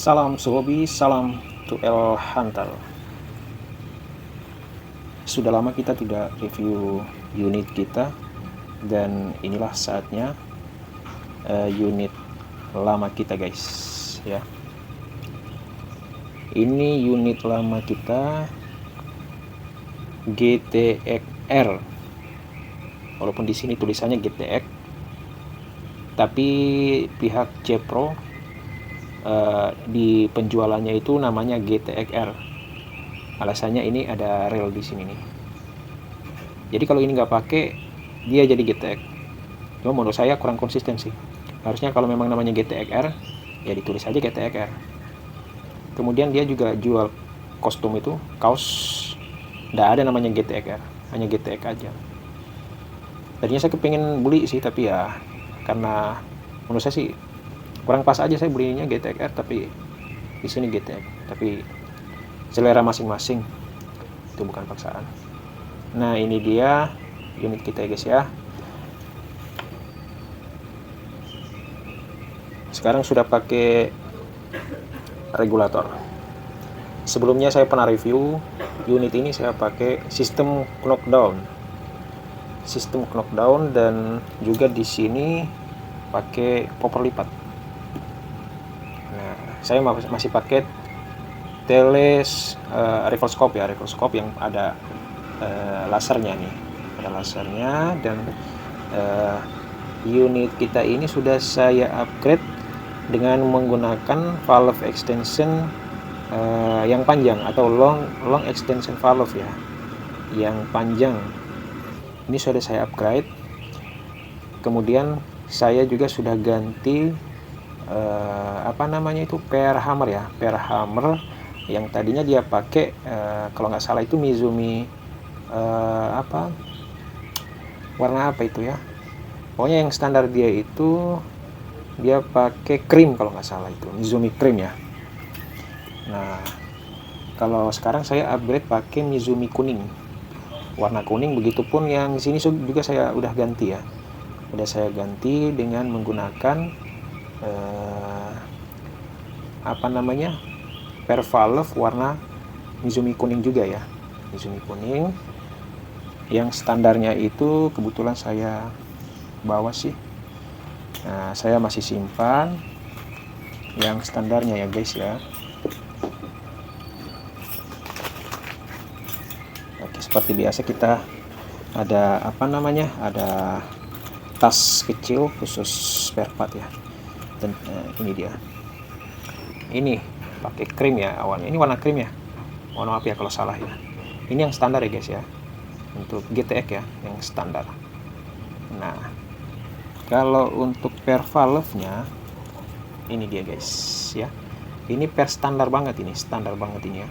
Salam Sohobi, salam to El Hunter. Sudah lama kita tidak review unit kita, dan inilah saatnya unit lama kita, guys. Ya, ini unit lama kita GTX-R. Walaupun di sini tulisannya GTX, tapi pihak Cepro di penjualannya itu namanya GTX-R. Alasannya ini ada rel di sini nih. Jadi kalau ini nggak pakai, dia jadi GTX. Cuma menurut saya kurang konsisten sih. Harusnya kalau memang namanya GTX-R, ya ditulis aja GTX-R. Kemudian dia juga jual kostum itu, kaos. Nggak ada namanya GTX-R, hanya GTX aja. Tadinya saya kepengen beli sih, tapi ya karena menurut saya sih kurang pas aja saya belinya GTX-R, tapi di sini GTX. Tapi selera masing-masing, itu bukan paksaan. Nah, ini dia unit kita ya, guys ya. Sekarang sudah pakai regulator. Sebelumnya saya pernah review unit ini, saya pakai sistem knockdown, dan juga di sini pakai popper lipat. Nah, saya masih pakai teles reverse scope yang ada lasernya nih, dan unit kita ini sudah saya upgrade dengan menggunakan valve extension yang panjang atau long extension valve ya, yang panjang. Ini sudah saya upgrade. Kemudian saya juga sudah ganti per hammer yang tadinya dia pakai kalau nggak salah itu Mizumi warna apa itu ya, pokoknya yang standar dia itu dia pakai cream kalau nggak salah, itu Mizumi cream ya. Nah, kalau sekarang saya upgrade pakai Mizumi kuning, warna kuning. Begitupun yang di sini juga saya udah ganti ya, saya ganti dengan menggunakan per valve warna Mizumi kuning juga ya, Mizumi kuning. Yang standarnya itu kebetulan saya bawa sih. Nah, saya masih simpan yang standarnya ya, guys ya. Oke, seperti biasa kita ada ada tas kecil khusus spare part ya. Dan ini dia. Ini pakai krim ya awalnya. Ini warna krim ya. Mohon maaf ya kalau salah ya. Ini yang standar ya, guys ya. Untuk GTX ya, yang standar. Nah, kalau untuk per valve-nya ini dia, guys ya. Ini per standar banget ini ya.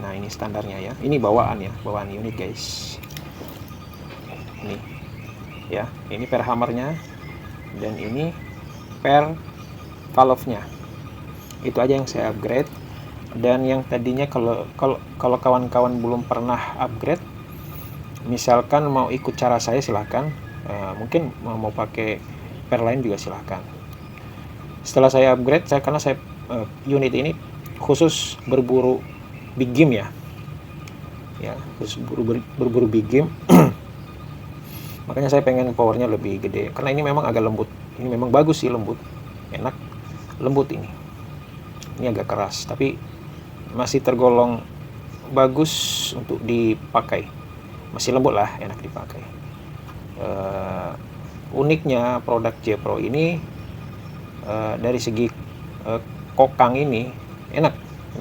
Nah, ini standarnya ya. Ini bawaan unit, guys. Ini ya, ini per hammernya, dan ini per valve-nya. Itu aja yang saya upgrade. Dan yang tadinya kalau kawan-kawan belum pernah upgrade, misalkan mau ikut cara saya silahkan. Mungkin mau pakai per lain juga silahkan. Setelah saya upgrade, karena unit ini khusus berburu big game ya, khusus berburu big game. Makanya saya pengen powernya lebih gede, karena ini memang agak lembut. Ini memang bagus sih, lembut, enak, lembut ini. Ini agak keras, tapi masih tergolong bagus untuk dipakai. Masih lembut lah, enak dipakai. Uniknya produk Cepro ini dari segi kokang ini enak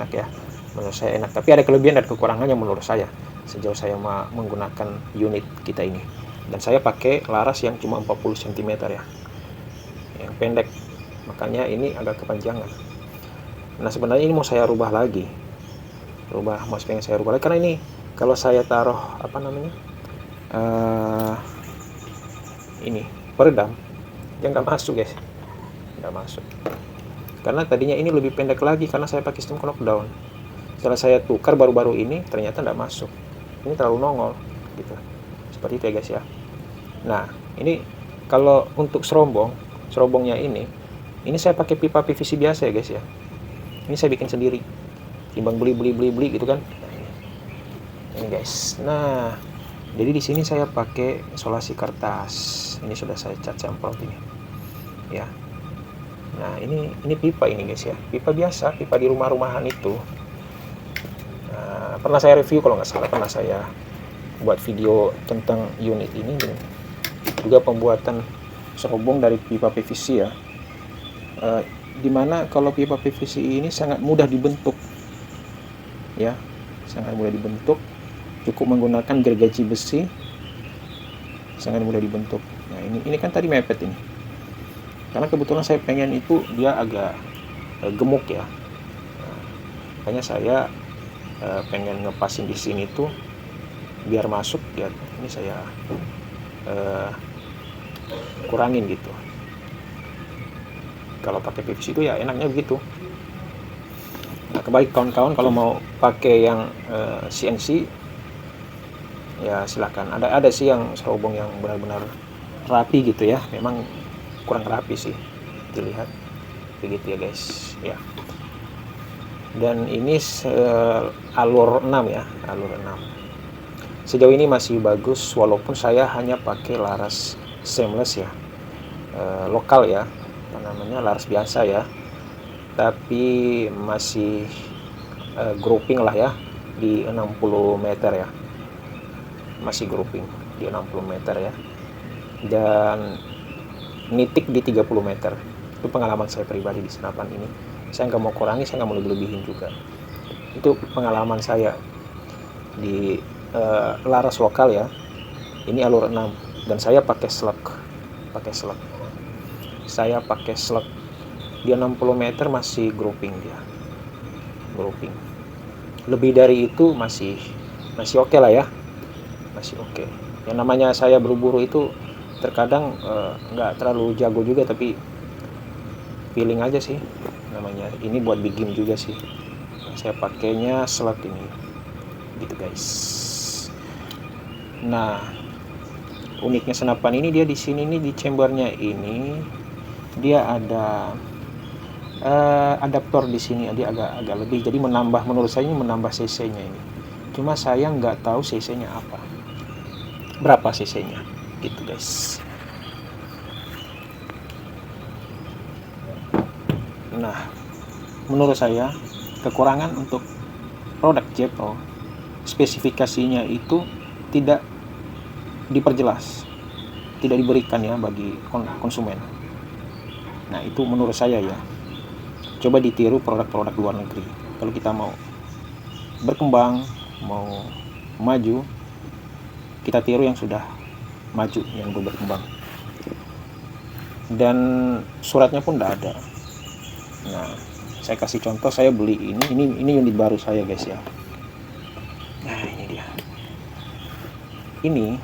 ya, menurut saya enak. Tapi ada kelebihan dan kekurangannya menurut saya sejauh saya menggunakan unit kita ini. Dan saya pakai laras yang cuma 40 cm ya, yang pendek, makanya ini agak kepanjangan. Nah, sebenarnya ini mau saya rubah lagi, karena ini kalau saya taruh ini peredam, dia nggak masuk, guys, nggak masuk. Karena tadinya ini lebih pendek lagi, karena saya pakai sistem knockdown. Setelah saya tukar baru-baru ini, ternyata nggak masuk. Ini terlalu nongol, gitu. Seperti itu ya, guys ya. Nah, ini kalau untuk serombongnya ini Ini saya pakai pipa PVC biasa ya guys ya. Ini saya bikin sendiri, timbang beli gitu kan. Ini guys. Nah, jadi di sini saya pakai isolasi kertas. Ini sudah saya cat semprot ini. Ya. Nah, ini pipa ini guys ya. Pipa biasa, pipa di rumah-rumahan itu. Nah, pernah saya review kalau nggak salah, pernah saya buat video tentang unit ini dan juga pembuatan serobong dari pipa PVC ya. Dimana kalau pipa PVC ini sangat mudah dibentuk ya, sangat mudah dibentuk, cukup menggunakan gergaji besi, sangat mudah dibentuk. Nah ini kan tadi mepet ini, karena kebetulan saya pengen itu dia agak gemuk ya. Nah, makanya saya pengen ngepasin di sini tuh biar masuk ya. Ini saya kurangin gitu. Kalau pakai PVC itu ya enaknya begitu. Nah, kebaik kawan-kawan kalau mau pakai yang CNC ya silakan. Ada sih yang serobong yang benar-benar rapi gitu ya. Memang kurang rapi sih dilihat begitu ya guys ya. Dan ini alur 6 ya, alur 6. Sejauh ini masih bagus walaupun saya hanya pakai laras seamless ya, lokal ya, namanya laras biasa ya, tapi masih grouping lah ya di 60 meter ya, masih grouping di 60 meter ya, dan nitik di 30 meter. Itu pengalaman saya pribadi di senapan ini. Saya nggak mau kurangi, saya nggak mau lebih-lebihin juga. Itu pengalaman saya di laras lokal ya. Ini alur 6 dan saya pakai slug. Saya pakai slug. Dia 60 meter masih grouping dia. Grouping. Lebih dari itu masih oke lah ya. Masih oke. Yang namanya saya berburu itu terkadang nggak terlalu jago juga, tapi feeling aja sih namanya. Ini buat big game juga sih. Saya pakainya slug ini. Gitu guys. Nah, uniknya senapan ini dia di sini nih, di chambernya ini dia ada adaptor di sini, dia agak lebih, jadi menambah, menurut saya ini menambah cc-nya ini. Cuma saya nggak tahu cc-nya apa, berapa cc-nya gitu guys. Nah, menurut saya kekurangan untuk produk J-Pro, spesifikasinya itu tidak diperjelas, tidak diberikan ya bagi konsumen. Nah itu menurut saya ya, coba ditiru produk-produk luar negeri. Kalau kita mau berkembang, mau maju, kita tiru yang sudah maju, yang berkembang. Dan suratnya pun tidak ada. Nah, saya kasih contoh, saya beli ini unit baru saya guys ya. Nah ini dia. Ini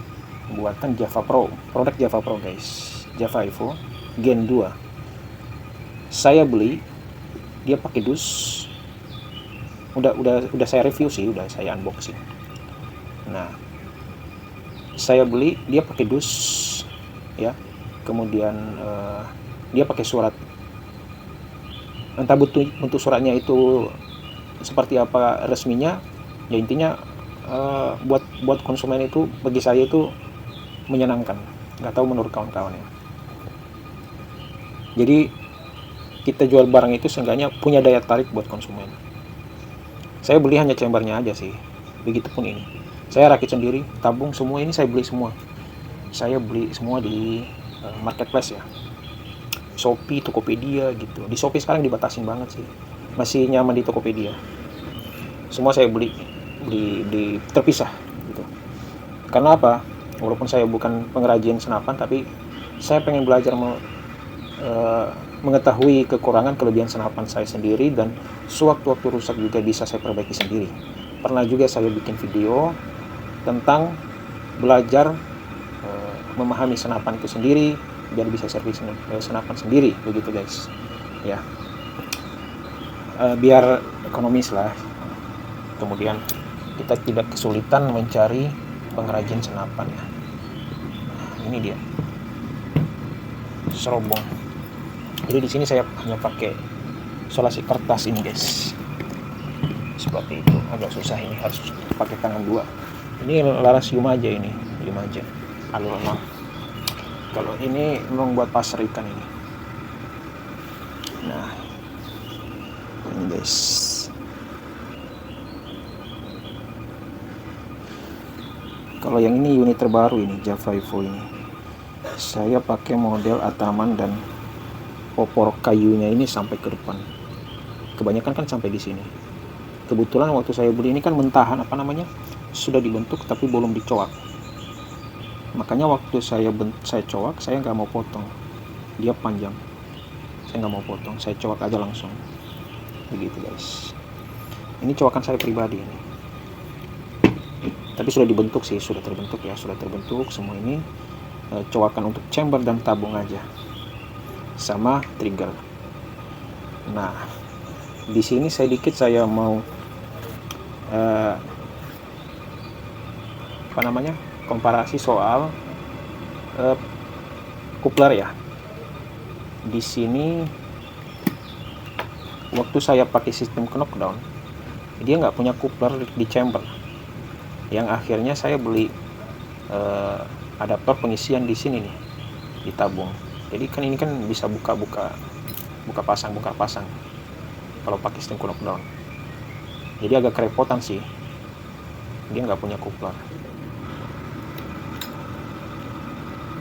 buatan Java Pro, produk Java Pro guys, Java Evo Gen 2. Saya beli, dia pakai dus. Udah saya review sih, udah saya unboxing. Nah, saya beli, dia pakai dus ya. Kemudian dia pakai surat. Entah bentuk suratnya itu seperti apa resminya, ya intinya buat konsumen itu, bagi saya itu menyenangkan. Nggak tahu menurut kawan-kawan ya. Jadi kita jual barang itu seenggaknya punya daya tarik buat konsumen. Saya beli hanya chambernya aja sih. Begitupun ini. Saya rakit sendiri, tabung semua, ini saya beli semua. Saya beli semua di marketplace ya. Shopee, Tokopedia gitu. Di Shopee sekarang dibatasin banget sih. Masih nyaman di Tokopedia. Semua saya beli terpisah gitu. Karena apa? Walaupun saya bukan pengrajin senapan, tapi saya pengen belajar mengetahui kekurangan kelebihan senapan saya sendiri, dan sewaktu-waktu rusak juga bisa saya perbaiki sendiri. Pernah juga saya bikin video tentang belajar memahami senapan itu sendiri biar bisa servis senapan sendiri, begitu guys ya. Biar ekonomis lah, kemudian kita tidak kesulitan mencari pengrajin senapan ya. Nah, ini dia serobong Jadi di sini saya hanya pakai isolasi kertas ini guys, seperti itu. Agak susah ini, harus pakai tangan dua. Ini laras Yumaja, ini Yumaja alur 6. Kalau ini memang buat pasar ikan ini. Nah ini guys, kalau yang ini unit terbaru ini Java Evo ini, saya pakai model Ataman dan popor kayunya ini sampai ke depan. Kebanyakan kan sampai di sini. Kebetulan waktu saya beli ini kan mentahan, apa namanya, sudah dibentuk tapi belum dicoak. Makanya waktu saya coak, saya nggak mau potong, dia panjang, saya nggak mau potong, saya coak aja langsung. Begitu guys. Ini coakan saya pribadi ini. Tapi sudah dibentuk sih, sudah terbentuk ya, sudah terbentuk semua ini. Coakan untuk chamber dan tabung aja, sama trigger. Nah, di sini sedikit saya mau apa namanya, komparasi soal coupler ya. Di sini waktu saya pakai sistem knockdown, dia nggak punya coupler di chamber. Yang akhirnya saya beli adaptor pengisian di sini nih, di tabung. Jadi kan ini kan bisa buka pasang kalau pakai sistem knockdown. Jadi agak kerepotan sih, dia nggak punya coupler.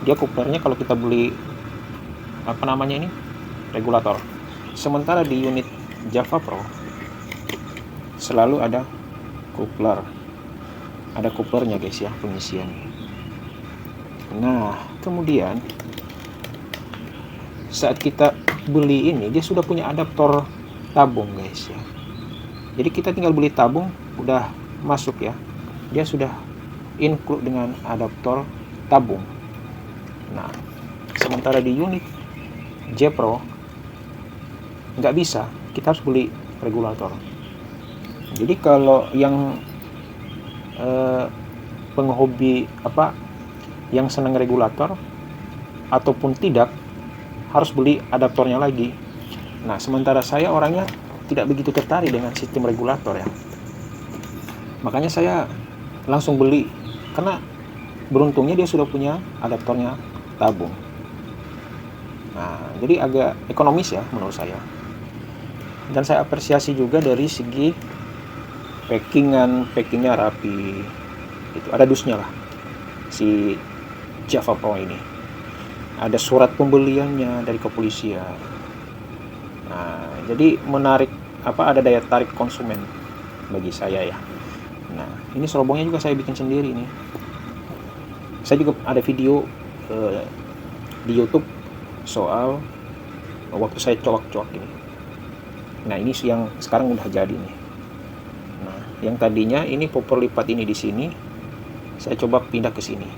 Dia couplernya kalau kita beli apa namanya ini, regulator. Sementara di unit Java Pro selalu ada coupler, ada couplernya guys ya, pengisian. Nah kemudian saat kita beli ini, dia sudah punya adaptor tabung guys ya. Jadi kita tinggal beli tabung, udah masuk ya, dia sudah include dengan adaptor tabung. Nah sementara di unit J Pro nggak bisa, kita harus beli regulator. Jadi kalau yang penghobi apa, yang senang regulator ataupun tidak, harus beli adaptornya lagi. Nah sementara saya orangnya tidak begitu tertarik dengan sistem regulator ya, makanya saya langsung beli, karena beruntungnya dia sudah punya adaptornya tabung. Nah jadi agak ekonomis ya menurut saya, dan saya apresiasi juga dari segi packingnya rapi gitu, ada dusnya lah si Java Pro ini, ada surat pembeliannya dari kepolisian. Nah jadi menarik, apa, ada daya tarik konsumen bagi saya ya. Nah ini serobongnya juga saya bikin sendiri nih, saya juga ada video di YouTube soal waktu saya coak ini. Nah ini yang sekarang udah jadi nih. Nah yang tadinya ini popor lipat ini di sini, saya coba pindah ke sini.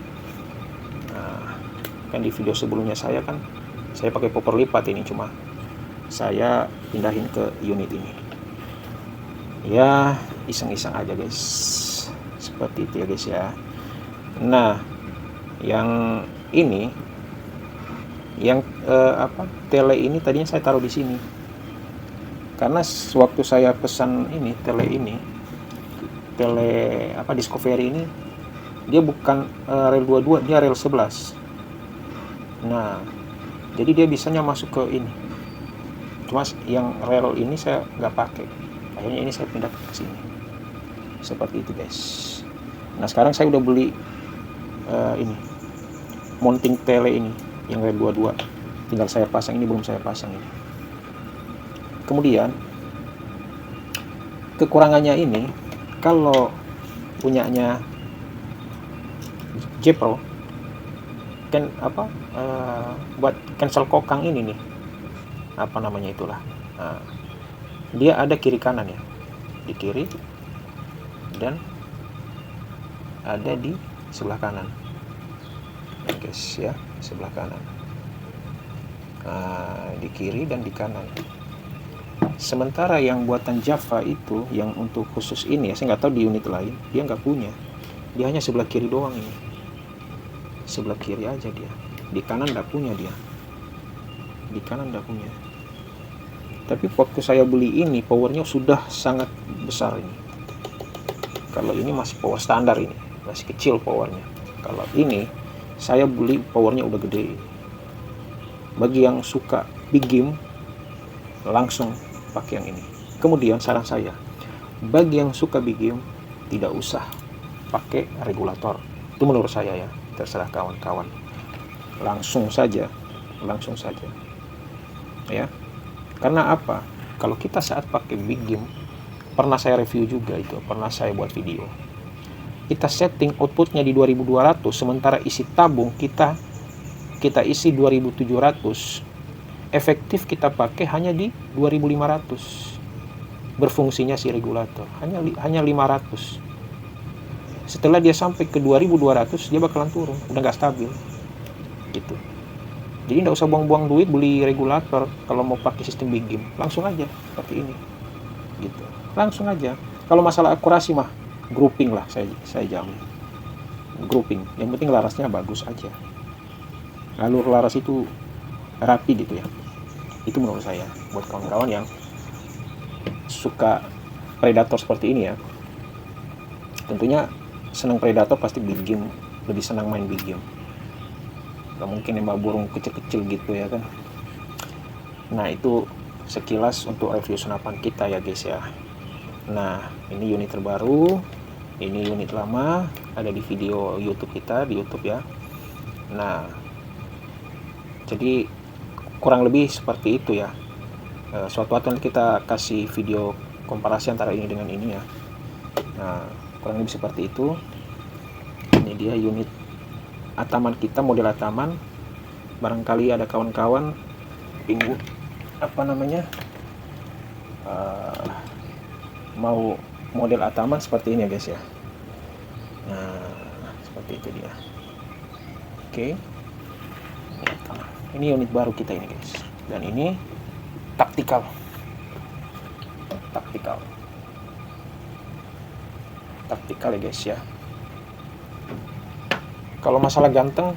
Nah kan di video sebelumnya saya pakai popor lipat ini, cuma saya pindahin ke unit ini ya, iseng-iseng aja guys, seperti itu ya guys ya. Nah yang ini, yang tele ini tadinya saya taruh di sini, karena waktu saya pesan ini tele Discovery ini, dia bukan rel 22, dia rel 11. Nah jadi dia bisanya masuk ke ini, cuma yang rel ini saya nggak pakai, akhirnya ini saya pindah ke sini, seperti itu guys. Nah sekarang saya udah beli ini mounting tele ini yang rel 22, tinggal saya pasang, ini belum saya pasang ini. Kemudian kekurangannya ini, kalau punyanya J Pro kan buat cancel kokang ini nih, apa namanya itulah, dia ada kiri kanan ya, di kiri dan ada di sebelah kanan ya guys ya, sebelah kanan, di kiri dan di kanan. Sementara yang buatan Java itu, yang untuk khusus ini ya, saya nggak tahu di unit lain, dia nggak punya, dia hanya sebelah kiri doang ini, sebelah kiri aja dia, di kanan nggak punya dia. di kanan tidak punya. Tapi waktu saya beli ini powernya sudah sangat besar ini. Kalau ini masih power standar, ini masih kecil powernya. Kalau ini saya beli powernya udah gede. Bagi yang suka big game langsung pakai yang ini. Kemudian saran saya, bagi yang suka big game tidak usah pakai regulator. Itu menurut saya ya, terserah kawan-kawan. Langsung saja ya. Karena apa? Kalau kita saat pakai big game, pernah saya review juga itu, pernah saya buat video. Kita setting outputnya di 2200, sementara isi tabung kita isi 2700, efektif kita pakai hanya di 2500. Berfungsinya si regulator hanya 500. Setelah dia sampai ke 2200 dia bakalan turun, udah nggak stabil gitu. Jadi nggak usah buang-buang duit beli regulator kalau mau pakai sistem big game. Langsung aja seperti ini gitu, langsung aja. Kalau masalah akurasi mah grouping lah, saya jamin grouping. Yang penting larasnya bagus aja, alur laras itu rapi gitu ya. Itu menurut saya buat kawan-kawan yang suka predator seperti ini ya. Tentunya senang predator pasti big game, lebih senang main big game. Gak mungkin nembak burung kecil-kecil gitu ya kan. Nah itu sekilas untuk review senapan kita ya guys ya. Nah ini unit terbaru, ini unit lama, ada di video YouTube kita di YouTube ya. Nah jadi kurang lebih seperti itu ya. Suatu waktu nanti kita kasih video komparasi antara ini dengan ini ya. Nah kurang lebih seperti itu. Ini dia unit Ataman kita, model Ataman. Barangkali ada kawan-kawan ingin mau model Ataman seperti ini ya guys ya. Nah seperti itu dia. Oke. Ini unit baru kita ini guys. Dan ini taktikal ya guys ya. Kalau masalah ganteng,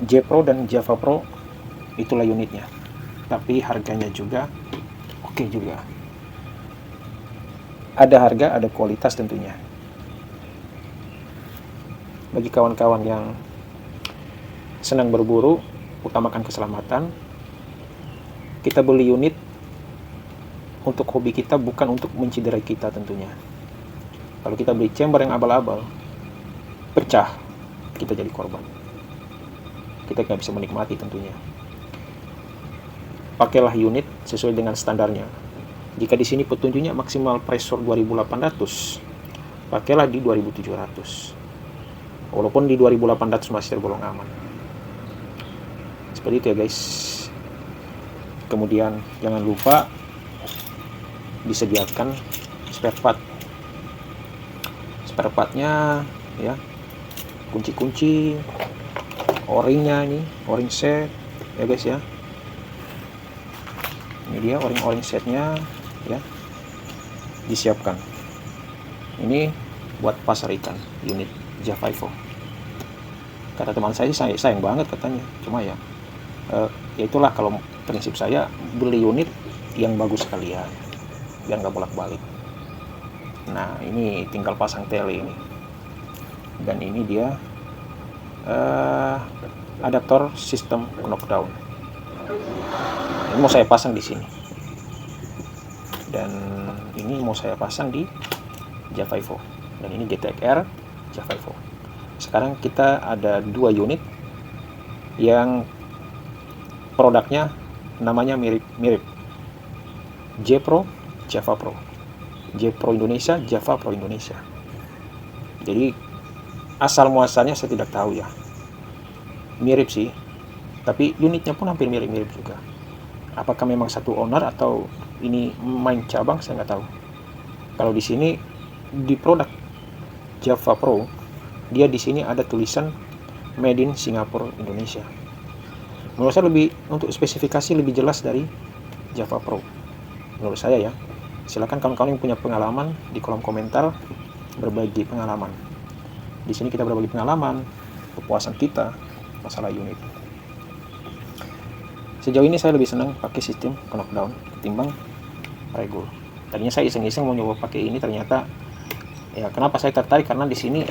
J-Pro dan Java Pro itulah unitnya. Tapi harganya juga oke juga. Ada harga, ada kualitas tentunya. Bagi kawan-kawan yang senang berburu, utamakan keselamatan. Kita beli unit untuk hobi kita, bukan untuk menciderai kita tentunya. Kalau kita beli chamber yang abal-abal, pecah, kita jadi korban. Kita nggak bisa menikmati tentunya. Pakailah unit sesuai dengan standarnya. Jika di sini petunjuknya maksimal pressure 2800, pakailah di 2700. Walaupun di 2800 masih tergolong aman. Seperti itu ya guys. Kemudian jangan lupa disediakan spare partnya ya. Kunci-kunci, o-ringnya ini, o-ring set ya guys ya. Ini dia o-ring setnya ya, disiapkan. Ini buat pasar ikan unit Java Evo. Kata teman saya sayang banget katanya, cuma ya itulah kalau prinsip saya, beli unit yang bagus sekalian biar nggak bolak-balik. Nah ini tinggal pasang tele ini. Dan ini dia adaptor sistem knockdown. Ini mau saya pasang di sini. Dan ini mau saya pasang di Java Evo. Dan ini GTX-R Java Evo. Sekarang kita ada 2 unit yang produknya namanya mirip. J-Pro, Java Pro. J-Pro Indonesia, Java Pro Indonesia. Jadi asal muasalnya saya tidak tahu ya. Mirip sih, tapi unitnya pun hampir mirip-mirip juga. Apakah memang satu owner atau ini main cabang, saya nggak tahu. Kalau di sini di produk Java Pro, dia di sini ada tulisan Made in Singapore Indonesia. Menurut saya lebih untuk spesifikasi lebih jelas dari Java Pro. Menurut saya ya. Silakan kawan-kawan yang punya pengalaman di kolom komentar berbagi pengalaman. Di sini kita berbagi pengalaman, kepuasan kita masalah unit. Sejauh ini saya lebih senang pakai sistem knockdown ketimbang regul. Tadinya saya iseng-iseng mau nyoba pakai ini, ternyata ya kenapa saya tertarik karena di sini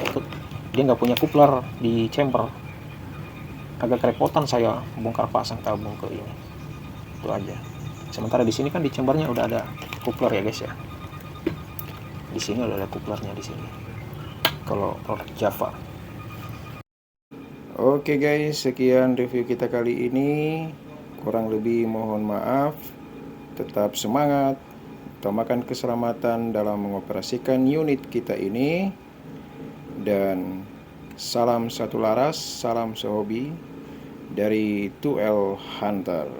dia nggak punya coupler di chamber, agak kerepotan saya bongkar pasang tabung ke ini, itu aja. Sementara di sini kan di chambernya udah ada coupler ya guys ya, di sini udah ada couplernya di sini kalau produk Java. Oke guys, sekian review kita kali ini. Kurang lebih mohon maaf. Tetap semangat, utamakan keselamatan dalam mengoperasikan unit kita ini. Dan salam satu laras, salam sehobi dari 2L Hunter.